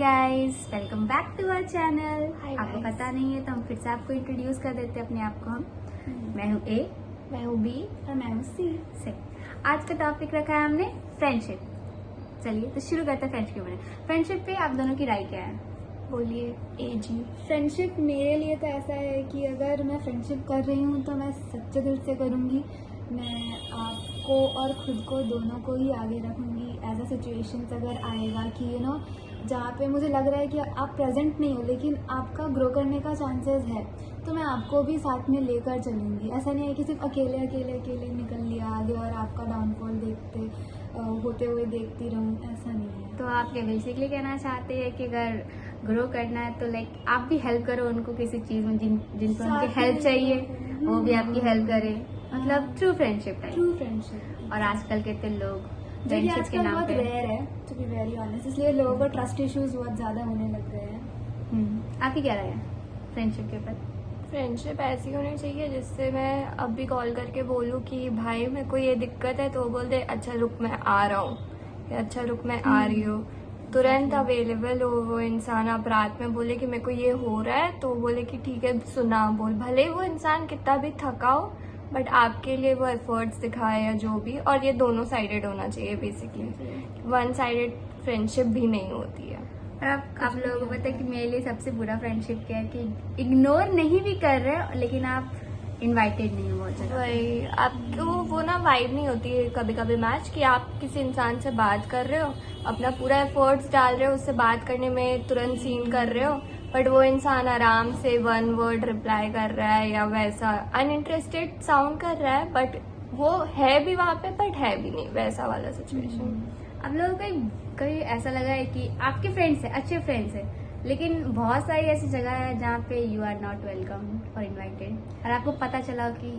Guys, welcome back to our channel. Hi आपको guys. पता नहीं है तो हम फिर से आपको इंट्रोड्यूस कर देते हैं अपने आप को। मैं हूँ ए मैं हूँ बी और मैं हूँ सी से। आज का टॉपिक रखा है हमने फ्रेंडशिप। चलिए तो शुरू करते हैं फ्रेंडशिप के बारे में। फ्रेंडशिप पे आप दोनों की राय क्या है? बोलिए ए जी। फ्रेंडशिप मेरे लिए तो ऐसा है कि अगर मैं फ्रेंडशिप कर रही हूँ तो मैं सच्चे दिल से करूँगी। मैं आपको और खुद को दोनों को ही आगे रखूँगी। एज अ सिचुएशंस अगर आएगा कि जहाँ पे मुझे लग रहा है कि आप प्रेजेंट नहीं हो लेकिन आपका ग्रो करने का चांसेस है, तो मैं आपको भी साथ में लेकर चलूँगी। ऐसा नहीं है कि सिर्फ अकेले निकल लिया आगे और आपका डाउनफॉल होते हुए देखती रहूँ, ऐसा नहीं है। तो आप क्या बेसिकली कहना चाहते हैं कि अगर ग्रो करना है तो लाइक आप भी हेल्प करो उनको किसी चीज में जिनको साथ उनकी में हेल्प चाहिए, वो भी आपकी हेल्प हाँ। करे। मतलब true friendship type. True friendship. और आजकल के इतने लोग जो कि फ्रेंडशिप के आजकल नाम बहुत पे रेयर है, टू बी वेरी ऑनेस्ट, इसलिए लोगों को ट्रस्ट इश्यूज बहुत ज्यादा होने लग गए हैं। आपकी क्या राय है फ्रेंडशिप के ऊपर? फ्रेंडशिप ऐसी होनी चाहिए जिससे मैं अब भी कॉल करके बोलूँ कि भाई मेरे को ये दिक्कत है, तो वो बोल दे अच्छा रुक मैं आ रहा हूँ, या अच्छा रुक मैं आ रही हूँ। तुरंत अवेलेबल हो वो इंसान। आप रात में बोले कि मेरे को ये हो रहा है, तो वो बोले कि ठीक है सुना बोल। भले वो इंसान कितना भी थका हो, बट आपके लिए वो एफर्ट्स दिखाए या जो भी। और ये दोनों साइडेड होना चाहिए बेसिकली। वन साइडेड फ्रेंडशिप भी नहीं होती है। और आप लोगों को पता है कि मेरे लिए सबसे बुरा फ्रेंडशिप क्या है कि इग्नोर नहीं भी कर रहे लेकिन आप इनवाइटेड नहीं हो बहुत जगह। वही आपको वो ना वाइब नहीं होती है कभी कभी मैच, कि आप किसी इंसान से बात कर रहे हो, अपना पूरा एफर्ट्स डाल रहे हो, उससे बात करने में तुरंत सीन कर रहे हो, बट वो इंसान आराम से वन वर्ड रिप्लाई कर रहा है या वैसा अनइंटरेस्टेड साउंड कर रहा है, बट वो है भी वहां पे बट है भी नहीं, वैसा वाला सिचुएशन। आप लोगों को कभी ऐसा लगा है कि आपके फ्रेंड्स है, अच्छे फ्रेंड्स है, लेकिन बहुत सारी ऐसी जगह है जहाँ पे यू आर नॉट वेलकम और इनवाइटेड और आपको पता चला कि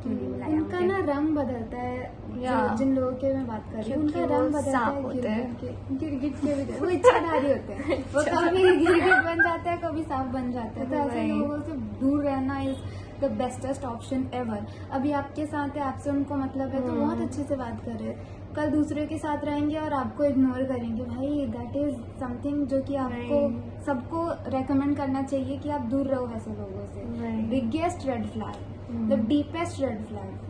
क्यों नहीं बुलाया उनका मुझे? ना रंग बदलता है। या। जिन लोगों के मैं बात कर रही हूँ क्योंकि उनका वो रंग बदलता सांप है। होते हैं। गिरगिट के भी वो इच्छाधारी होते हैं। वो कभी गिरगिट बन जाता है, कभी सांप बन जाता है। तो ऐसे वही। लोगों से दूर रहना is the bestest option ever. अभी आपके साथ है, आपसे उनको मतलब है, तो बहुत अच्छे से बात कर रहे हैं। कल दूसरे के साथ रहेंगे और आपको इग्नोर करेंगे, भाई दैट इज समथिंग जो कि आपको सबको रेकमेंड करना चाहिए कि आप दूर रहो ऐसे लोगों से। Biggest red flag, the deepest red flag.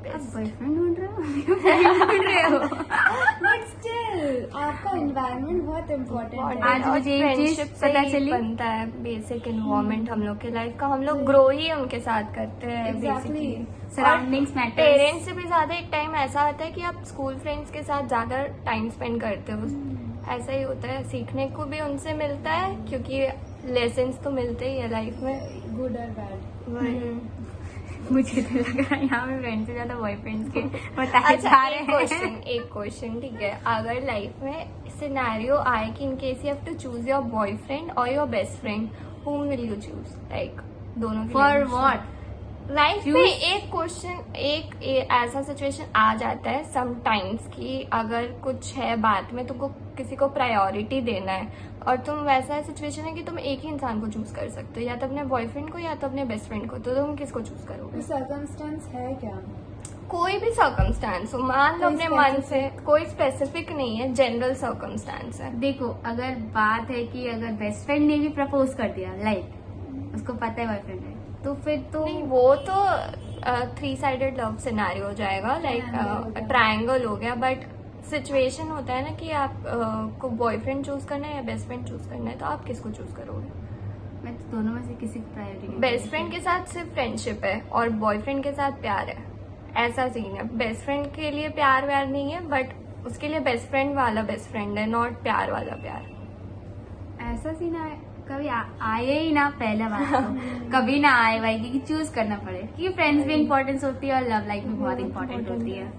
आप बॉयफ्रेंड ढूंढ रहे हो? फ्रेंड ढूंढ रहे हो? बट स्टिल आपका एनवायरनमेंट बहुत इम्पोर्टेंट है। आज मुझे ये चीज फ्रेंडशिप से पता ही चली। बनता है बेसिक इन्वायरमेंट हम लोग के लाइफ का। हम लोग ग्रो ही उनके साथ करते हैं Exactly. Basically. Surroundings matter. Parents से भी ज्यादा एक टाइम ऐसा आता है कि आप स्कूल फ्रेंड्स के साथ ज्यादा टाइम स्पेंड करते हो। ऐसा ही होता है, सीखने को भी उनसे मिलता है क्योंकि लेसन्स तो मिलते ही है लाइफ में। गुड और बैड। मुझे तो लग रहा है यहाँ पे फ्रेंड से ज्यादा बॉयफ्रेंड्स के बताए अच्छा जा रहे एक क्वेश्चन ठीक है, अगर लाइफ में सिनेरियो आए कि in case you have to choose your boyfriend और your best friend, whom will you choose? Like दोनों के फॉर लिए वॉट? लाइफ में एक क्वेश्चन एक ऐसा सिचुएशन आ जाता है समटाइम्स कि अगर कुछ है बात में तुमको किसी को प्रायोरिटी देना है और तुम वैसा सिचुएशन है कि तुम एक ही इंसान को चूज कर सकते हो, या तो अपने बॉयफ्रेंड को या तो अपने बेस्ट फ्रेंड को, तो तुम किसको चूज करोगे? सर्कमस्टेंस है क्या? कोई भी सर्कमस्टांस हो, मान लो कोई अपने मन से, कोई स्पेसिफिक नहीं है, जनरल सर्कमस्टांस है। देखो, अगर बात है कि अगर बेस्ट फ्रेंड ने भी प्रपोज कर दिया, लाइक उसको पता है बॉयफ्रेंड है, तो फिर तो नहीं, वो तो 3 साइडेड लव सिनेरियो हो जाएगा, लाइक ट्रायंगल हो गया। बट सिचुएशन होता है ना कि आप को बॉयफ्रेंड चूज करना है या बेस्ट फ्रेंड चूज करना है, तो आप किसको चूज करोगे? मैं तो दोनों में से किसी को प्रायोरिटी। बेस्ट फ्रेंड के साथ सिर्फ फ्रेंडशिप है और बॉयफ्रेंड के साथ प्यार है, ऐसा सीन है। बेस्ट फ्रेंड के लिए प्यार व्यार नहीं है, बट उसके लिए बेस्ट फ्रेंड वाला बेस्ट फ्रेंड है, नॉट प्यार वाला प्यार। ऐसा सीन कभी आए ही ना, पहला बात तो कभी ना आए भाई, क्योंकि चूज करना पड़े, क्योंकि फ्रेंड्स भी इम्पोर्टेंस होती है और लव लाइफ भी बहुत इम्पोर्टेंट होती है।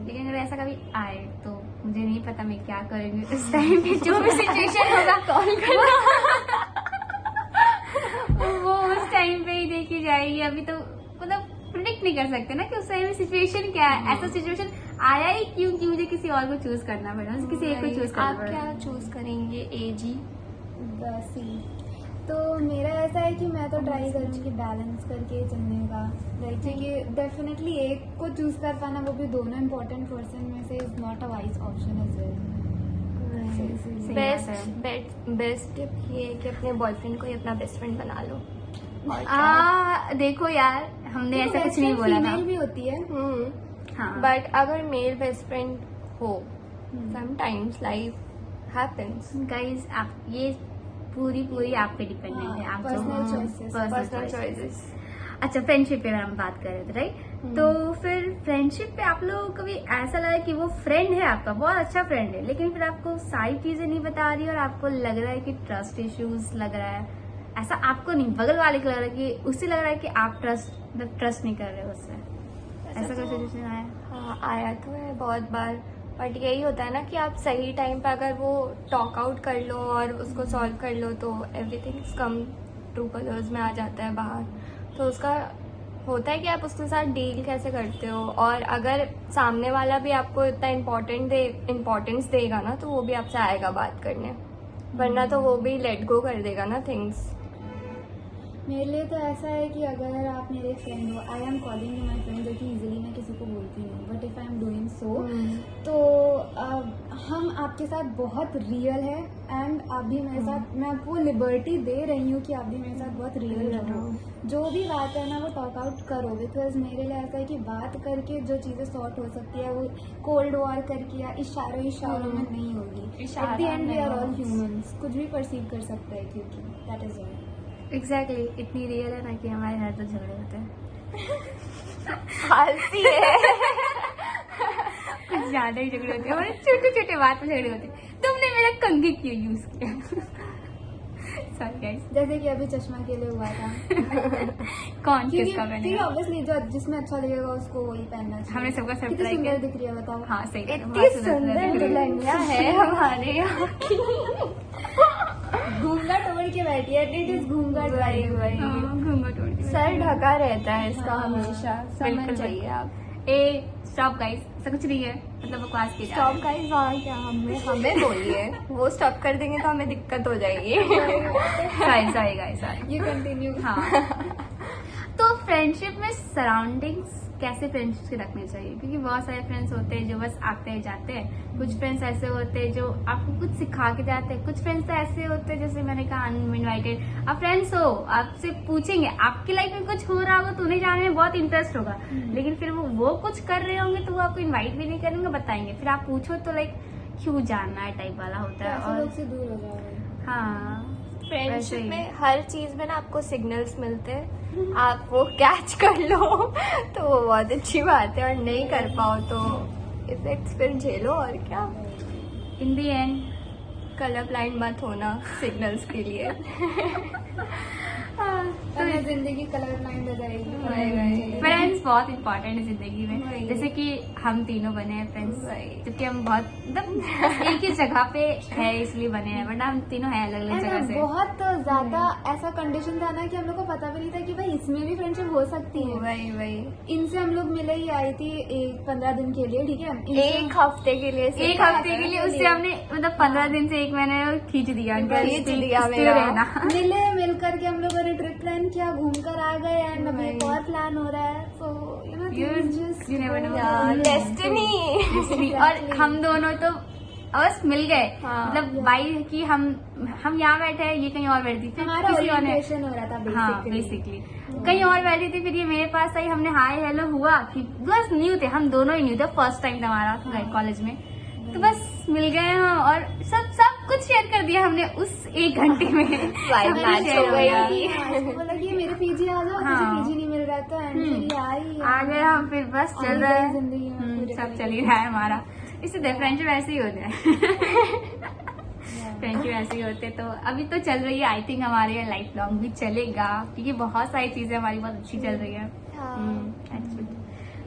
लेकिन अगर ऐसा कभी आए तो मुझे नहीं पता मैं क्या करूंगी उस टाइम पे। जो भी सिचुएशन होगा कॉल करना वो उस टाइम पे ही देखी जाएगी। अभी तो मतलब प्रिडिक्ट नहीं कर सकते ना कि उस टाइम में सिचुएशन क्या है। ऐसा सिचुएशन आया ही क्यों कि मुझे किसी और को चूज करना पड़ा, मुझे किसी एक को चूज करना आप पड़ा। क्या चूज करेंगे ए जी? सी। तो मेरा ऐसा है कि मैं तो ट्राई करूँगी बैलेंस करके चलने का, लाइक कि डेफिनेटली एक को चूज कर पाना, वो भी दोनों इम्पोर्टेंट पर्सन में से, is not a wise option as well. सही बात है। बेस्ट टिप ये है कि अपने बॉयफ्रेंड को ही अपना बेस्ट फ्रेंड बना लो। और क्या? देखो यार, हमने ऐसा कुछ नहीं बोला था। फीमेल भी होती है। हाँ, बट अगर मेल बेस्ट फ्रेंड हो, समटाइम्स लाइफ हैपेंस। गाइस आप ये पूरी आप पे डिपेंडेंट है, आप जो Personal choices. Personal choices. अच्छा, फ्रेंडशिप पे हम बात कर रहे थे, राइट? तो फिर फ्रेंडशिप पे आप लोगों को कभी ऐसा लगा कि वो फ्रेंड है आपका, बहुत अच्छा फ्रेंड है, लेकिन फिर आपको सारी चीजें नहीं बता रही और आपको लग रहा है कि ट्रस्ट इश्यूज लग रहा है, ऐसा आपको नहीं, बगल वाले को लग रहा है कि उससे लग रहा है कि आप ट्रस्ट नहीं कर रहे हो उससे, ऐसा कोई सिचुएशन आया? हाँ, आया तो है बहुत बार। बट यही होता है ना कि आप सही टाइम पे अगर वो टॉक आउट कर लो और उसको सॉल्व कर लो तो everything is come two colours में आ जाता है बाहर। तो उसका होता है कि आप उसके साथ डील कैसे करते हो, और अगर सामने वाला भी आपको इतना इम्पोर्टेंस देगा ना तो वो भी आपसे आएगा बात करने, वरना तो वो भी लेट गो कर देगा ना थिंग्स। मेरे लिए तो ऐसा है कि अगर आप मेरे फ्रेंड हो, I am calling you my friend, जो कि इजीली मैं किसी को बोलती हूँ, but if I am doing so, तो हम आपके साथ बहुत रियल है एंड आप भी मेरे साथ, मैं आपको लिबर्टी दे रही हूँ कि आप भी मेरे साथ बहुत रियल रहो। जो भी बात है ना वो टॉक आउट करो, बिकॉज मेरे लिए ऐसा है कि बात करके जो चीज़ें सॉर्ट हो सकती है वो कोल्ड वॉर करके या इशारों में नहीं होगी। At the end we are all humans, कुछ भी परसीव कर सकता है, क्योंकि दैट इज ऑल। एग्जैक्टली, इतनी रियल है ना कि हमारे हर तो झगड़े होते हैं। आलसी है। कुछ ज्यादा ही झगड़े होते हैं, हमारे छोटे बात पे झगड़े होते हैं। तुमने मेरा कंघी क्यों यूज किया? Sorry guys. जैसे कि अभी चश्मा के लिए हुआ था। कौन किसका क्योंकि बनेगा? ऑब्वियसली जो जिसमें अच्छा लगेगा उसको वही पहनना चाहिए। हमने सबका कितनी सरप्राइज सुंदर किया। दिख रही है बताओ। हाँ सही है, इतनी बहुत सुंदर दिख रही है। दुल्हनिया है हमारे यहाँ की। घूंघट ओढ़ के बैठी है, इट इज घूंघट वही वाली। वही हाँ, घूंघट ओढ़ के। सर ढका रहता है इसका हाँ, हमेशा, बिल्कुल समझ जाइए आप। स्टॉप गाइस, ऐसा कुछ नहीं है, मतलब बकवास की स्टॉप गाइस, वहाँ क्या हमें बोलिए, वो स्टॉप कर देंगे तो हमें दिक्कत हो जाएगी। Sorry guys. You continue. हाँ, तो फ्रेंडशिप में सराउंडिंग्स कैसे फ्रेंड्स के रखने चाहिए, क्योंकि बहुत सारे फ्रेंड्स होते हैं जो बस आते हैं जाते हैं, कुछ फ्रेंड्स ऐसे होते हैं जो आपको कुछ सिखा के जाते हैं, कुछ फ्रेंड्स तो ऐसे होते हैं जैसे मैंने कहा अनइनवाइटेड। आप फ्रेंड्स हो, आपसे पूछेंगे, आपकी लाइफ में कुछ हो रहा होगा तो उन्हें जानने में बहुत इंटरेस्ट होगा, लेकिन फिर वो कुछ कर रहे होंगे तो वो आपको इन्वाइट भी नहीं करेंगे, बताएंगे, फिर आप पूछो तो लाइक क्यों जानना है टाइप वाला होता है। ऐसे लोग और से दूर हो जाओगे। हाँ, वैसे फ्रेंडशिप ही। में हर चीज में ना आपको सिग्नल्स मिलते हैं, आप वो कैच कर लो तो वो बहुत अच्छी बात है, और नहीं कर पाओ तो इफेक्ट्स फिर झेलो, और क्या। इन दी एंड कलर ब्लाइंड मत होना सिग्नल्स के लिए। वरना जिंदगी कलर ब्लाइंड हो जाएगी। फ्रेंड्स बहुत इंपॉर्टेंट है जिंदगी में, वही। जैसे कि हम तीनों बने हैं फ्रेंड्स, वही। जबकि हम बहुत मतलब एक ही जगह पे है इसलिए बने हैं, वरना हम तीनों हैं अलग अलग जगह से। बहुत ज्यादा ऐसा कंडीशन था ना कि हम लोग को पता भी नहीं था कि भाई इसमें भी फ्रेंडशिप हो सकती है। वही इनसे हम लोग मिले ही आई थी 15 दिन के लिए, ठीक है, इनसे- एक हफ्ते के लिए एक हफ्ते के लिए उससे हमने मतलब 15 दिन से 1 महीने खींच दिया, खींच दिया इस पे मेरा। रहना। मिले, मिल करके हम लोगों ने ट्रिप प्लान किया, घूम कर आ गए, एंड अभी एक और प्लान हो रहा है। सो You never know. डेस्टिनी। और हम दोनों तो बस मिल गए, हाँ। मतलब बाई कि हम यहाँ बैठे हैं, ये कहीं और बैठी थी, हमारा किसी और ने, ओरिएंटेशन हो रहा था हाँ बेसिकली। बेसिकली कहीं और बैठी थी, फिर ये मेरे पास आई, हमने हाय हेलो हुआ कि बस न्यू थे, हम दोनों ही न्यू थे, फर्स्ट टाइम था हमारा कॉलेज में, तो बस मिल गए हम और सब कुछ शेयर कर दिया हमने उस 1 घंटे में। Vibe सब match कुछ हो share गया। गया। बोला कि मेरे पीजी आ जाओ, हाँ। मुझे पीजी नहीं मिल रहा था, एंड फिर ये आई, आ गए हम, फिर बस आ चल ही रहा गई है, जिंदगी में पूरे सब तरीके चल ही से। रहा है हमारा, इससे फ्रेंडशिप ऐसे ही होता है। फ्रेंडशिप ऐसे ही होते, तो अभी तो चल रही है, आई थिंक हमारे लाइफ लॉन्ग भी चलेगा, क्योंकि बहुत सारी चीजें हमारी बहुत अच्छी चल रही है। Actually.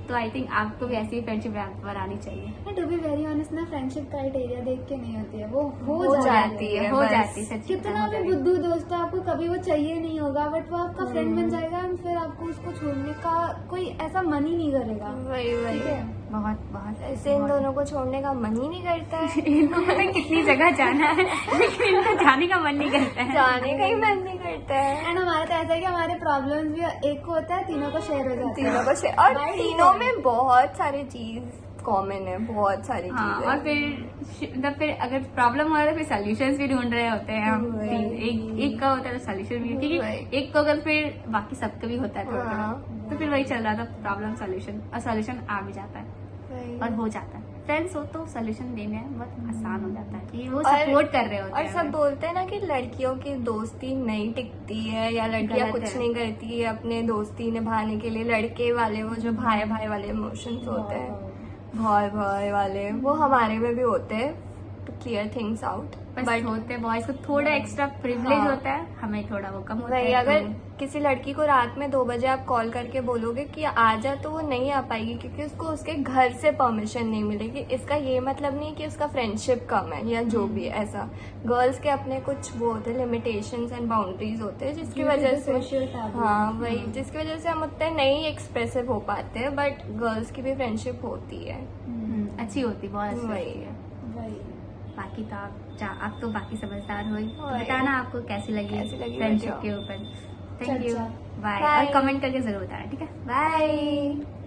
तो आई थिंक आपको भी ऐसी फ्रेंडशिप बनानी चाहिए। टू बी वेरी ऑनेस्ट ना, फ्रेंडशिप क्राइटेरिया देख के नहीं होती है, वो हो हो जाती है, हो बस। जाती है, सच्ची कितना हो भी जाती है। बुद्धू दोस्त हो, आपको कभी वो चाहिए नहीं होगा, बट वो आपका फ्रेंड बन जाएगा, and फिर आपको उसको छोड़ने का कोई ऐसा मन ही नहीं करेगा। वही ठीक है, बहुत बहुत ऐसे इन दोनों को छोड़ने का मन ही नहीं करता है। इनको पता है कितनी जगह जाना है, लेकिन इनको जाने का मन नहीं करता है। जाने का ही मन नहीं करता है। एंड हमारा तो ऐसा है कि हमारे प्रॉब्लम्स भी एक को होता है, तीनों को शेयर हो जाता है। तीनों को और Right. तीनों में बहुत सारे चीज कॉमन है बहुत सारी हाँ, चीजें। और फिर अगर प्रॉब्लम हो रहा है तो फिर सॉल्यूशंस भी ढूंढ रहे होते हैं हम। एक का होता है तो सॉल्यूशन भी, क्योंकि एक को अगर फिर बाकी सबका भी होता है थोड़ा थोड़ा, तो फिर वही चल रहा था, प्रॉब्लम सॉल्यूशन, और सॉल्यूशन आ भी जाता है और हो जाता है। फ्रेंड्स हो तो सोल्यूशन देने में बहुत आसान हो जाता है कि वो सपोर्ट कर रहे होते और हैं। सब बोलते हैं ना कि लड़कियों की दोस्ती नहीं टिकती है या लड़कियां गलत कुछ है। नहीं करती है अपने दोस्ती निभाने के लिए। लड़के वाले वो जो भाई भाई वाले इमोशंस होते हैं, भाई भाई वाले, वो हमारे में भी होते हैं, to clear things out. But होते बॉयज को थोड़ा एक्स्ट्रा प्रिविलेज हाँ। होता है, हमें थोड़ा वो कम होता वही, है। अगर तो किसी लड़की को रात में 2 बजे आप कॉल करके बोलोगे कि आ जा, तो वो नहीं आ पाएगी क्योंकि उसको उसके घर से परमिशन नहीं मिलेगी। इसका ये मतलब नहीं कि उसका फ्रेंडशिप कम है या जो भी है, ऐसा गर्ल्स के अपने कुछ वो होते हैं, लिमिटेशंस एंड बाउंड्रीज होते हैं, जिसकी वजह से हाँ वही, जिसकी वजह से हम उतने नहीं एक्सप्रेसिव हो पाते हैं। बट गर्ल्स की भी फ्रेंडशिप होती है, अच्छी होती, बहुत अच्छी वही होती है। वही बाकी तो आप तो बाकी समझदार हो ही। तो वही। बताना आपको कैसी लगी फ्रेंडशिप वीडियो। के ऊपर। थैंक यू, चर्चा। बाय। Bye. और कमेंट करके जरूर बताना, ठीक है, बाय।